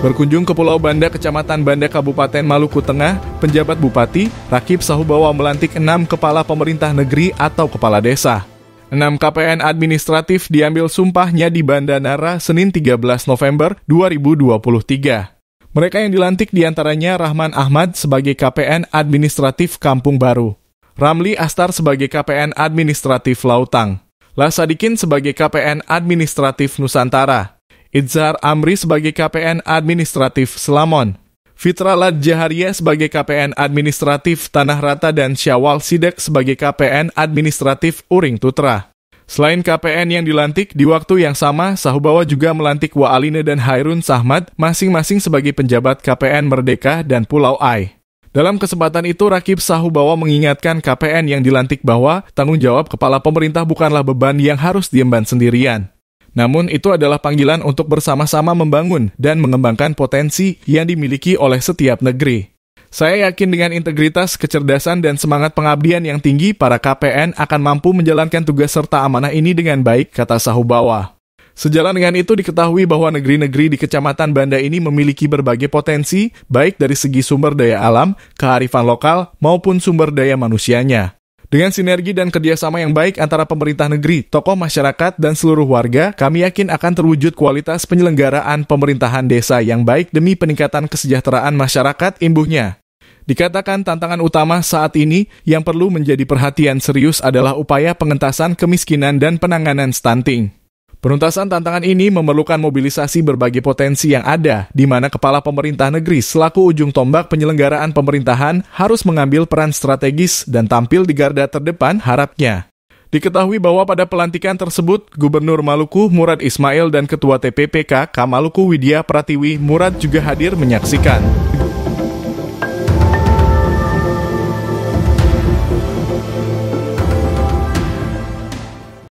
Berkunjung ke Pulau Banda, Kecamatan Banda, Kabupaten Maluku Tengah, penjabat Bupati, Rakib Sahubawa melantik 6 kepala pemerintah negeri atau kepala desa. 6 KPN administratif diambil sumpahnya di Banda Nara, Senin 13 November 2023. Mereka yang dilantik diantaranya Rahman Ahmad sebagai KPN administratif Kampung Baru, Ramli Astar sebagai KPN administratif Lautang, Lasadikin sebagai KPN administratif Nusantara, Idzar Amri sebagai KPN administratif Selamon, Fitra Lad Jaharia sebagai KPN administratif Tanah Rata, dan Syawal Sidek sebagai KPN administratif Uring Tutra. Selain KPN yang dilantik, di waktu yang sama, Sahubawa juga melantik Wa'aline dan Hairun Sahmad masing-masing sebagai penjabat KPN Merdeka dan Pulau Ai. Dalam kesempatan itu, Rakib Sahubawa mengingatkan KPN yang dilantik bahwa tanggung jawab kepala pemerintah bukanlah beban yang harus diemban sendirian. Namun, itu adalah panggilan untuk bersama-sama membangun dan mengembangkan potensi yang dimiliki oleh setiap negeri. Saya yakin dengan integritas, kecerdasan, dan semangat pengabdian yang tinggi, para KPN akan mampu menjalankan tugas serta amanah ini dengan baik, kata Sahubawa. Sejalan dengan itu diketahui bahwa negeri-negeri di Kecamatan Banda ini memiliki berbagai potensi, baik dari segi sumber daya alam, kearifan lokal, maupun sumber daya manusianya. Dengan sinergi dan kerjasama yang baik antara pemerintah negeri, tokoh masyarakat, dan seluruh warga, kami yakin akan terwujud kualitas penyelenggaraan pemerintahan desa yang baik demi peningkatan kesejahteraan masyarakat, imbuhnya. Dikatakan tantangan utama saat ini yang perlu menjadi perhatian serius adalah upaya pengentasan kemiskinan dan penanganan stunting. Penuntasan tantangan ini memerlukan mobilisasi berbagai potensi yang ada, di mana kepala pemerintah negeri selaku ujung tombak penyelenggaraan pemerintahan harus mengambil peran strategis dan tampil di garda terdepan harapnya. Diketahui bahwa pada pelantikan tersebut, Gubernur Maluku Murad Ismail dan Ketua TPPK Maluku Widya Pratiwi Murad juga hadir menyaksikan.